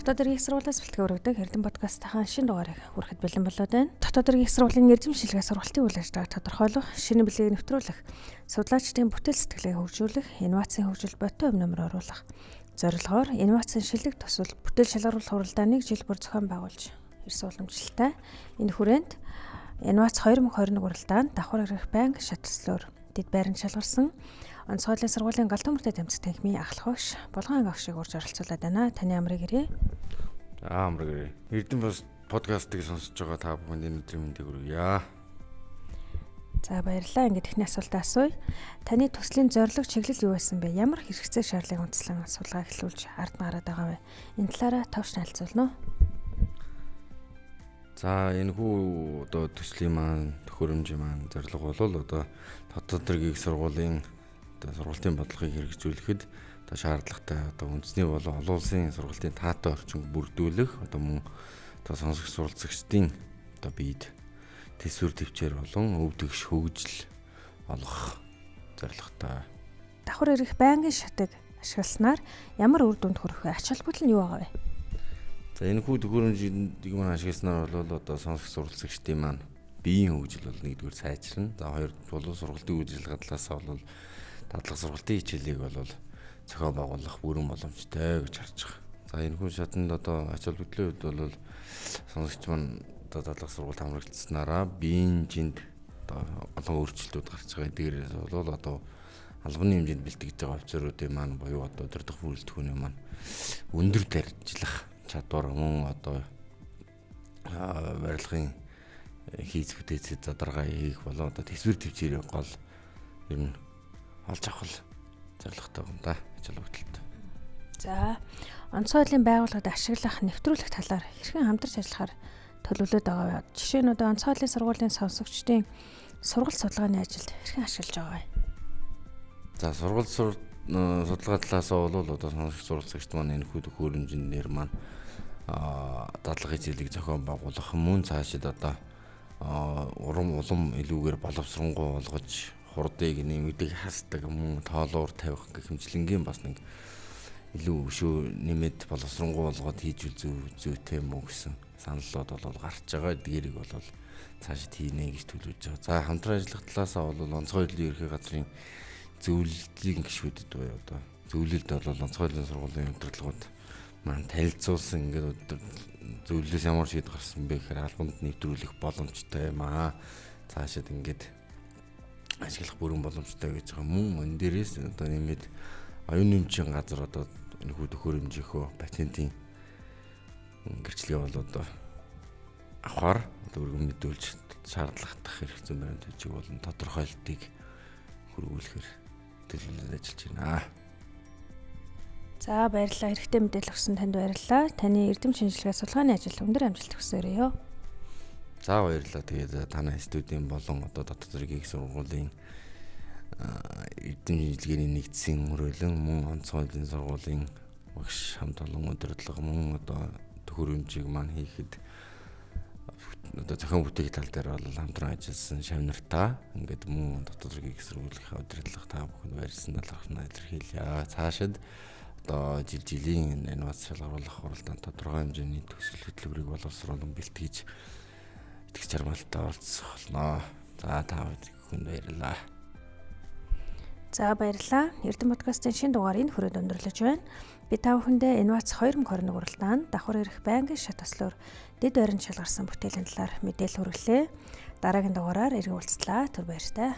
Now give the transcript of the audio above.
Дотоод иргэн сургуулиас бэлтгэн өргөдөг Эрдэм подкастын шинэ дугаарыг хүрэхэд бэлэн болоод байна. Дотоод иргэн сургуулийн эрдэм шилгээ сургалтын үйл ажиллагааг тодорхойлох, шинэ билегийг нэвтрүүлэх, судлаачдын бүтээл сэтгэлийг хөгжүүлэх, инновацийн хөгжил боттой өмнөмөр оруулах. Зорилгоор инновацийн шилэг төсөл бүтээл шалгаруулах хуралдаа 1 жил бүр зохион байгуулж ирсэн уламжлалтай. Энэ хүрээнд Инновац 2021 уралдаанд давхар ирэх банк шаталслоор дэд байранд шалгарсан онцгойлын сургуулийн Галтөмөртэй тэмцэх танхимын ахлах багш Булган агшиг урьж оролцуулаад байна. Таны амрыг ирээ. Амрыг ирээ. Эрдэм подкастыг сонсож байгаа та бүхэнд энэ өдрийн мэндийг хүргье. За баярлалаа. Ингээд эхний асуултаа асууя. Таны төслийн зорилго чиглэл юу байсан бэ? Ямар хэрэгцээ шаардлагыг үндэслэн судалгаа эхлүүлж ард нь гараад байгаа вэ? Энэ талаараа товч танилцуулна уу? За энэ хүү одоо төслийн маань төхөөрөмжийн маань зорилго бол одоо дотоод иргэн сургуулийн одоо сургалтын бодлогыг хэрэгжүүлэхэд одоо шаардлагатай одоо үндэсний болон олон улсын сургалтын таатай орчинг бүрдүүлэх одоо мөн одоо сонсох суралцагчдын одоо биед төсвөр төвчээр болон өв тэгш хөгжил олгох зорилготой. Давхар ирэх банкны шатыг ашигласнаар ямар үр дүнд хүрэх вэ? Ач холбогдол нь юу байгаа вэ? За энэ хүү төхөөрөмжийг маань ашигласнаар бол одоо сонсох суралцагчдын маань биеийн хөгжил бол нэгдүгээр сайжирна. За хоёрдугаар бол сургалтын үйлчилгээ талаас бол дадлага сургалтын хичээлийг бол зохион байгуулах бүрэн боломжтой гэж харж байгаа. За энэ хүү шатанд одоо ач холбогдлын хувьд бол сонсогч маань одоо дадлага сургалт хамрагдсанараа биеийн жинд одоо олон өөрчлөлтүүд гарч байгаа. Дээрээс бол одоо албаны хэмжээнд бэлтгэж байгаа офицеруудын маань буюу одоо өдөртөх бүрэлдэхүүний маань өндөр даржлах чадвар мөн одоо барилгын хийц бүтээцэд задаргаа хийх болоо одоо төсвөр төвчээр гол ер нь олж авах зорилготой юм да гэж бодолтой. За онцгойлын байгууллагад ашиглах нэвтрүүлэх талаар хэрхэн хамтарч ажиллахаар төлөвлөд байгаа вэ? Жишээ нь одоо онцгойлын сургуулийн сонсогчдын сургалт судалгааны ажилд хэрхэн ашиглаж байгаа вэ? За сургалт судалгаа талаас бол одоо сонсогч суралцагчд маань энэ хүү төхөөрөмжнөр маань дадлага хичээлийг зохион байгуулах мөн цаашид одоо улам илүүгээр боловсронгуй болгож хурдыг нэмэгдэх хасдаг мөн тоолуур тавих гэх хэмжлэнгийн бас нэг илүү өшөө нэмэд боловсронгуй болгоод хийж зүйтэй мөн гэсэн саналууд бол гарч байгаа. Эдгээрийг бол цаашид хийнэ гэж төлөвлөж байгаа. За хамтран ажиллах талаас бол онцгойлын ерхий газрын зөвлөлийн гишүүдэд буюу одоо зөвлөлд бол онцгойлын сургуулийн удирдлагууд маань танилцуулсан ингээд зөвлөлөөс ямар шийдвэр гарсан бэ гэхээр албанд нэвтрүүлэх боломжтой юм аа. Цаашид ингээд ашиглах бүрэн боломжтой гэж байгаа. Мөн энэ дээрээс одоо нэмээд оюун нэмжийн газар одоо энэ хүү төхөөрөмжийнхөө патентын гэрчлэгээ бол одоо авахар одоо өргөн мэдүүлж шаардлагатай хэрэг зүйн баримт бичиг болон тодорхойлтыг хөрвүүлэхээр төлөвлөж ажиллаж байна. За баярлалаа. Хэрэгтэй мэдээлэл өгсөн танд баярлалаа. Таны эрдэм шинжилгээ судалгааны ажил өндөр амжилт хүсээрэй. За баярлалаа. Тэгээд танай студийн болон одоо дотоод иргэн сургуулийн эрдэм шинжилгээний нэгдсэн хөрөлөн мөн онцгойлын сургуулийн багш хамт олон удирдлага мөн одоо төхөөрөмжийг маань хийхэд одоо зохион бүтээх тал дээр бол хамтран ажилласан шавнартаа ингээд мөн дотоод иргэн сургуулийн удирдлага та бүхэнд баярлсан талаархнаа илэрхийлье. Цаашид одоо жилийн инновац шалгаруулах хуралдаанд тодорхой хэмжээний төсөл хөтөлбөрийг боловсруулан бэлтгэж итгэж чармаалтаа оролцох болно. За та бүхэнд баярлалаа. За баярлалаа. Эрдэм подкастын шинэ дугаар энэ хүрээд өндөрлөж байна. Би та бүхэндээ Инновац 2021 уралдаанд давхар ирэх банкны шатаслоор дэд байранд шалгарсан бүтээлийн талаар мэдээлэл хүргэлээ. Дараагийн дугаараар иргэн уулзлаа. Түр баяртай.